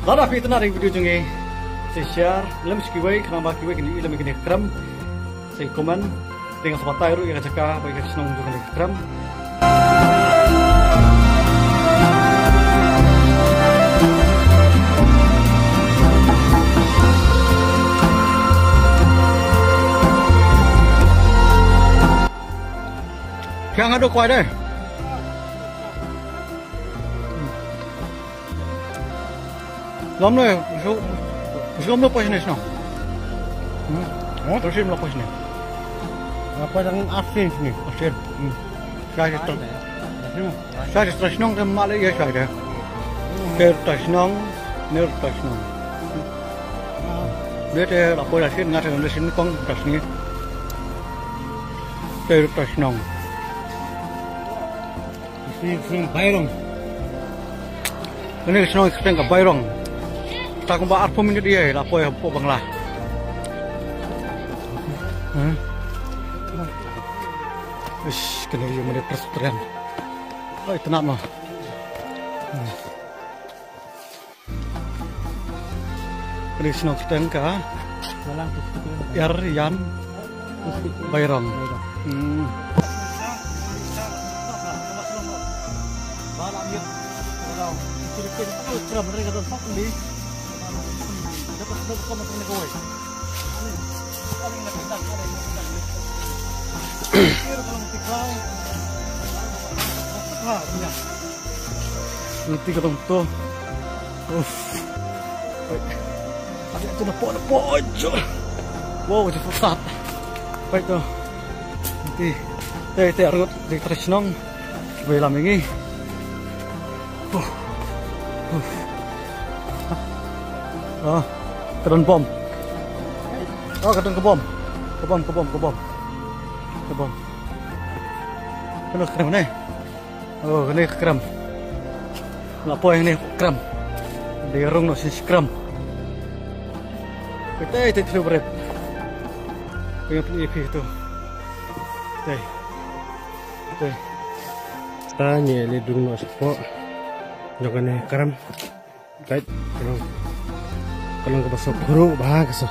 Lada itu naring video junge. Saya share, lem sekiway, kenapa kiway kini lem kini kram. Saya komen dengan sobat Tairu yang jaka bagi senang juga kini kram. Yang ada kuai deh. Lomno, lomno pas ni senang. Terus lomno pas ni. Apa yang asin ni? Asin. Saya terus. Saya terus senang dan malah ya saya. Terus senang, terus senang. Dia tu lapor asin, ngat dengan asin kong terus ni. Terus senang. Ini Bayrong. Ini senang kita ke Bayrong. Tak kumpa apa minit dia, lapor yang apa banglah. Ish, kena dia mana perseteran. Oh, itu nak mah. Ini senang kita ke Yan Bayrong. Nanti ketemu tu. Ada tu nak pojok. Wow, jadi susah. Baik tu. Nanti, harus diteruskan. Belam ini. Keren bom. Oh, keren ke bom. Ke bom. Kena keren ni. Oh, ini keren. Lapo yang ni keren. Dia rong nasi keren. Kita itu favorite. Pengen itu. Tanya ni dung nasi po. Jangan ni keren. Kait. Kalau ke pasok guru bahag so.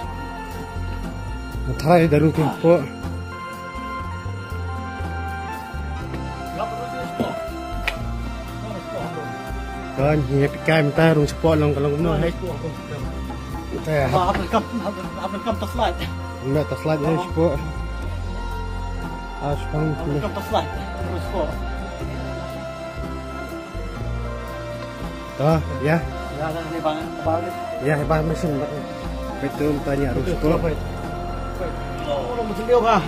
Matay darung tempo. Kan ni pikai minta rung sepot long kalau guna hai. Teh. Apa kam slide. Enggak tas slide ni sepot. Aspang ni. Kam slide. Sepot. Dah, ya. Ya, ni bang. Ya, bang mesin. Betul tanya harus sepot. Oh, orang macam dia bah.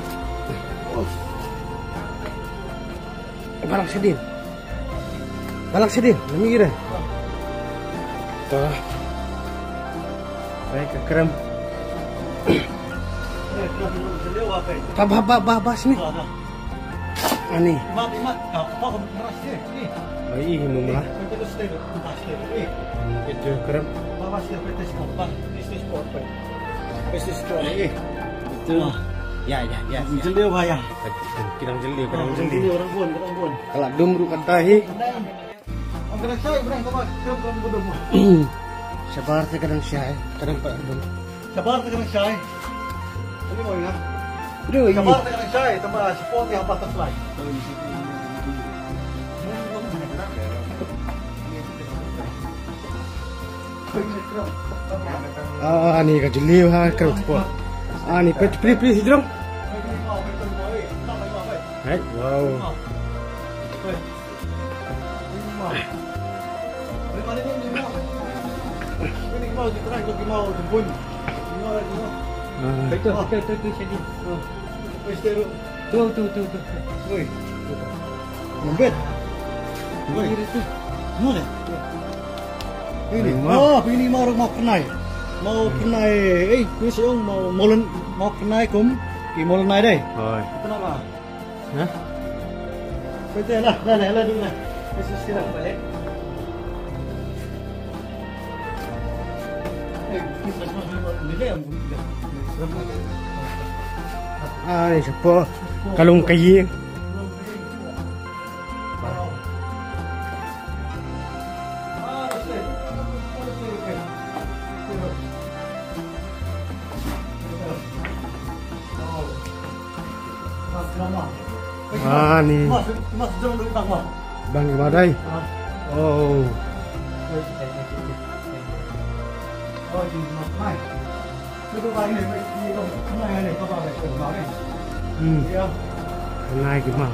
Balang sedin, nami kira. Tuh. Baik, kerem. Bah sini. Ani. Mat. Apa kau meras ni? Ai, himumlah. Itu kerem. Bawa siapa petis apa? Petis sport ni. Itu. Ya. Jeliu bayang. Kidang jeliu. Orang pun. Kalau dumru katahi. Kadang saya berang kau bodoh. Sabar kadang syai, kadang pak dum. Sabar kadang syai. Ini mau ingat. Duh, Sabar kadang syai, tambah sport yang butterfly. Ni ka jeliu ha kerut po. Ni please hidrong. Hai, wow. Ini mau diterang lagi mau jemput. Betul sedih. Pestero. Tu. Woi. Lembet. Woi itu. Mana? Ini. Oh, ini mau kenai. Besok mau kenai kum. Ki mau kenai deh. Oi. Kenapa? Hah? Betul lah dulu lah. Besok istirahat balik. Ni siapa? Kalung kayu. nih. Mas dong bang Bang. Bang gimana đây? Oh. Oh, di mas mai. Itu bay này vậy đi đâu? Hôm nay này các bạn phải thử nó này. Thấy không? Hôm nay gimana?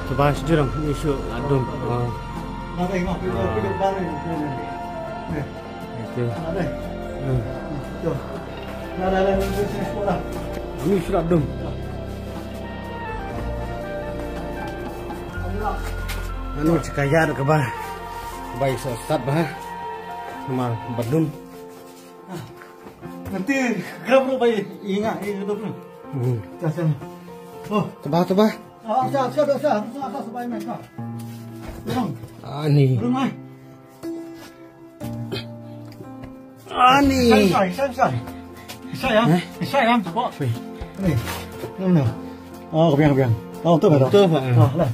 Coba sejujurnya isu adum. Ini sudah adum. Anu cekayar ke bah. Baik sesat bah. Sama badum. Nanti grab lu bay ingat itu tuh. Jangan. Oh, Coba. Saya supaya mereka. Ani. Rumah. Ani. Sayang, Pak. Nih. Mana? Oh, kebiang. Oh, tuh betul. Tuh, Pak. Oh, lah.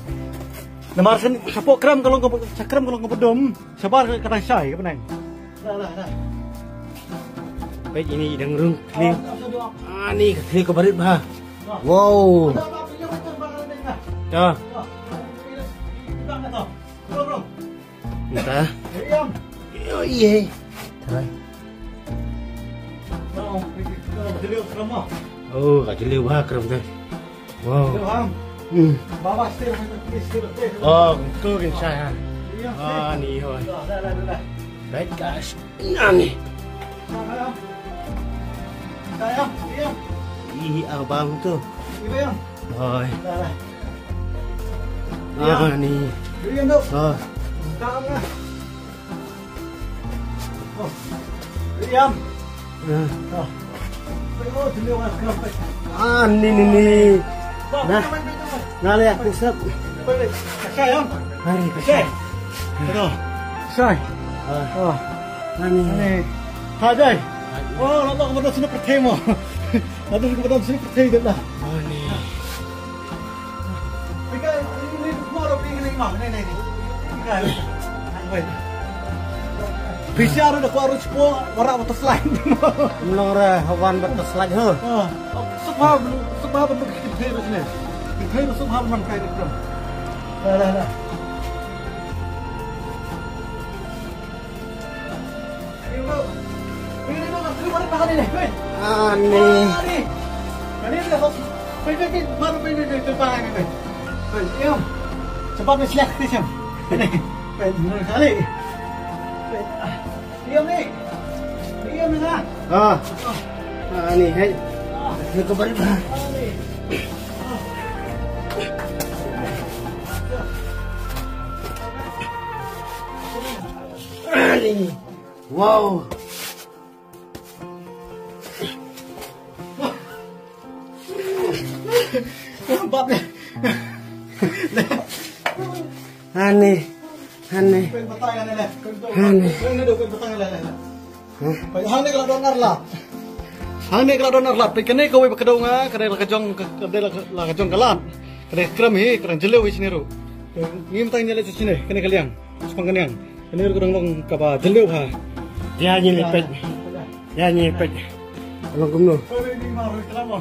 Namar sen sapok kram kalau ngepedom, sabar kata saya ke penang. Lah. Baik ini dengrung nih. Ani kecil ke barit bah. Wow. Ya. Entah. Oh iya. Tarai. Oh, kaciliw bah kram teh. Wow. Oh, itu kan saya. Ah, nih hoi. Baik guys. Ani. Sayang. Ih, abang tuh. Iya. Hoi. Iya. Ah, nih. Iya, Dok. Oh. Tangan. Oh. Iya. Oh. Oh, jelewan kenapa? Ah, nih. Nah, lihat pusat. Sayang. Hari Say. Betul. Say. Oh. Ani. Hadai. Oh, lama kemudian sini pertemu. Lalu kemudian sini pertemu dah. Ani. Ini mau ini mah, ini. Bisa ada kuarus po warak betul lain. Menang hawan betul lagi ho. Sebab bentuk kita ini. Kita itu sebab man kayak itu. Lah. Ini dong, terima kasih ini. Ani. Ini dah pergi baru pergi ke tempat ini. Iya. Cepat mesti siap. Ini. Benar kali. Diam nih. Diam nah. Ah. Ani, hai. Ini ke barit bah. Ani. Wow. Bab ni. Ani. Pen pertanyaan ni. Ini dok pertanyaan lah. Hang ni kalau donar lah. Pikir ni kau berkedung kedai lah kejong kalam. Kedai kram hi, kerang jelew di sini ru. Ini bertanya ni sini, kena kaliang, sepang kaliang. Ini ru kerang kapa jelew ha. Dia nyepet. Kalau gumno. Ini mahu kelamo.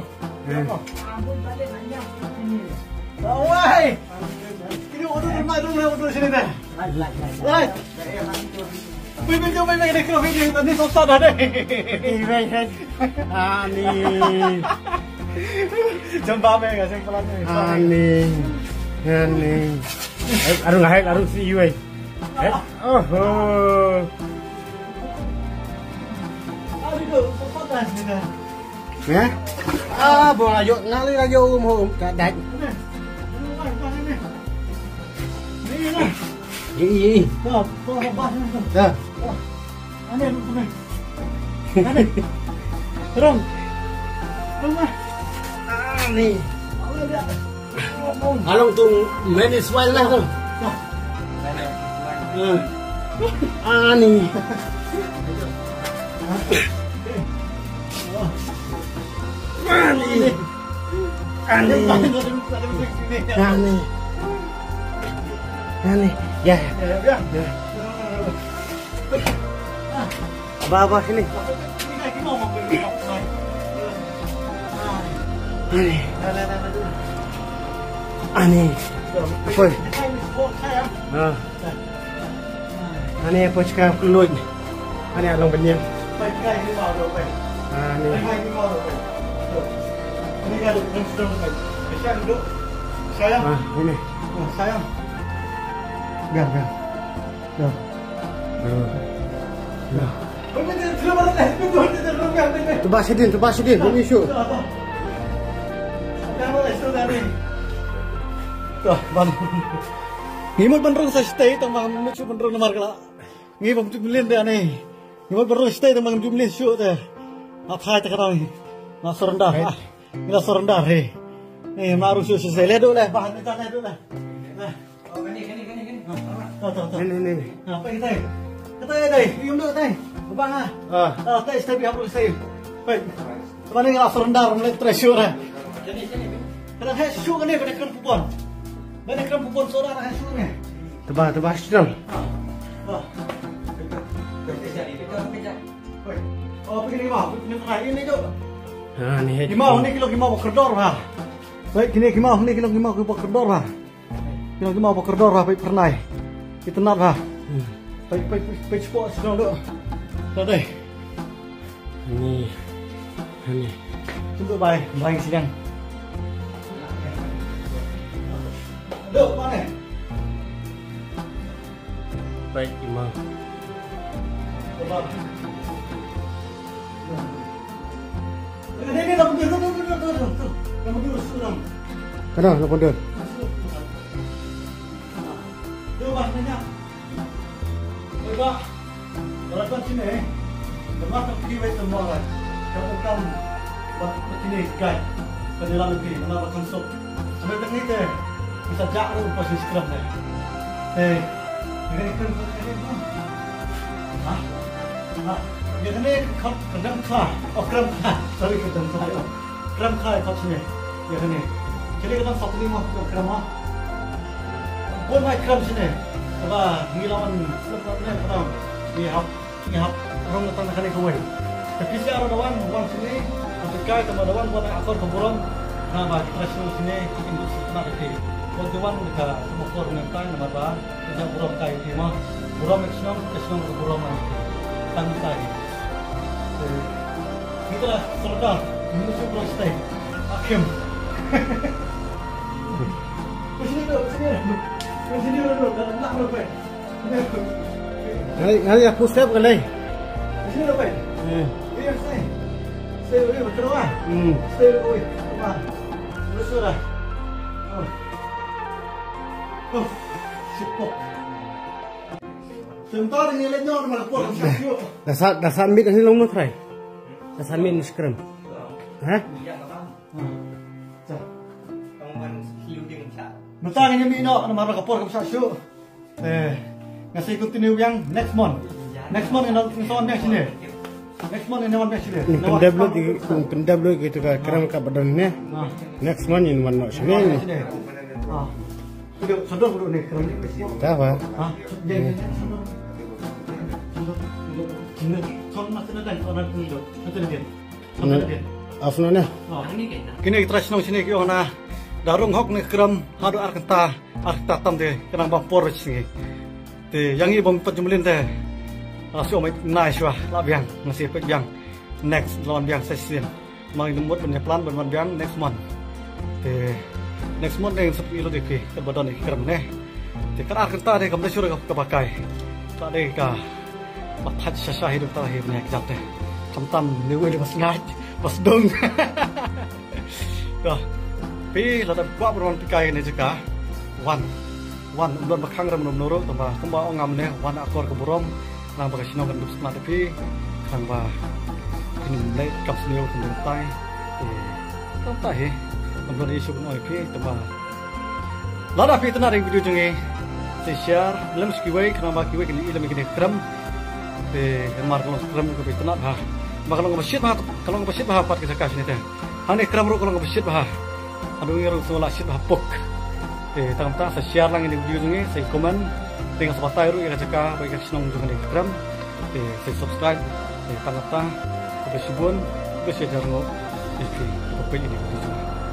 Awai. Ini order sini dah. Right. Pipin jom main ni kau video tadi susah dah deh. Ani. Jumpa mereka simpulan ni. Ani. Arung si you. Oh. Aduh, susah sini dah. Ya? Ah, buang ayo ngali ayo kadat. Ni lah. Iya. Dah, pas ni. Dah. Ane lu tu. Ane. Terong. Rumah. Ani. Along tu manis wild lah tu. Ani. Ani. Nih, ya. Abah sini. Ani. Apa? Ani apa sekarang keluar? Ani along benyam. Ani. Ini kan sedang duduk. Sayang. Ini. Sayang. Biar. Tebak sedin, bunyi syuk. Ngimut benerang saya stay tembang menuju benerang nomor kelak. Ngimut jumlin deh aneh. Ngimut benerang stay tembang jumlin syuk deh. Apa terkenal? Nasi rendah. Nasi rendah deh. Nih maru syuk saya lihat dulu lah. Bahan kita lihat dulu lah. Ini. Apa kita? Kita deh. Diam dulu deh. Bang ah. Teh stay biar dulu stay. Baik. Teman ini nasi rendah melihat treasure deh. Kalau saya syuk ni banyak kerana pupon. Banyak kerana pupon saudara saya syuk ni. Tebak sedang. Oh, begini mah, ini tu. Ni. Gimau ni kilo gimau bokerdor lah. Baik, gini gimau ni kilo gimau bokerdor lah. Kilo gimau bokerdor lah, baik pernah. Kita nak lah. Baik sport sedang tu. Tahu deh. Ni. Tunggu baik sidang. Duk mana? Baik, Imam. Ini dah betul. Kamu duduk sudah. Kenapa nak pondok? Duk bahasanya. Baik, berapa sini? Berapa pergi baik semua lah. Kamu buat sini guys. Penjelang negeri, mana konsep. Sampai tengah itu. Bisa jauh pasti sekarang ni. Ini kan yang ni kadang kah, kadang kah, sorry kadang kah, kadang kah kat sini. Yang ni, jadi kadang 1.5 kadang mah. Buat mai kadang sini. Apa ngilawan sebabnya kadang ihap orang datang nak ni kawai. Tapi si orang dawan sini, untuk kau teman dawan buat akor keburung. Nama kita sini industri nak di. Tujuan kita mengukur menentai nama apa? Kita burung kayu timah, burung eksnong ke burung nanti tangkai. Kita serta menuju prostai, akhir. Sini dulu, nak berapa? Hari aku step kali. Sini berapa? Iya saya betul ah. Saya apa? Betul lah. Sipok. Sebentar ni lenyap malah pun syuk. Dah submit ni long try. Dah submit ni skram. Hah? Bentar ni mi no malah kapor kam syuk. Ngasih continue yang next month. Next month ni soal ni sini. Next month ni one sini. Pendablo gitu kan kram ka badan ni. Next month ni mana sini. Duduk ni kerana dah apa? Jadi kalau macam mana orang duduk, macam ni. Afnan ni. Kini terus nong sini kau na darung hok ni keram hadu arkenta tam deh kerana bampor sini. Te yang ini bampor jumlin deh. Langsung mai nice wah labiang masih pegang next lawan biang session. Mang numut punya plan berman biang next month. Te next month yang sepi lo dikit kebadan ni kerana ni. Jika arkenta deh kamu dah suruh kepakai. Tak deh kah. Bahat syasah hidup terakhir ni kejap deh. Tam ni pas ngaj, pas dong. Dah. Pi la buat berwan pikai ni juga. Wan ulun bakang ram menurut tambah kembang ngam ni wan akor keburom nang bagai sinong kan duduk sebelah tepi kang bah ini mulai kap senior kementai tak he kemudian isu pun oi pi tambah lada pi tenar yang video jengi saya share belum skiway kenapa kiway kini ilmu kini kram mar kalau kram ke pi tenar ha kalau nggak bersih bah pat kita kasih ni teh hani kram ru kalau nggak bersih bah aduh ngiru semua lasit bah pok tangam sa share lang ini video jungi sa comment dengan sebatai ru ya jaka bagi sinong jungi kram sa subscribe tangam ta ko besibun besi jarno iki ko ini video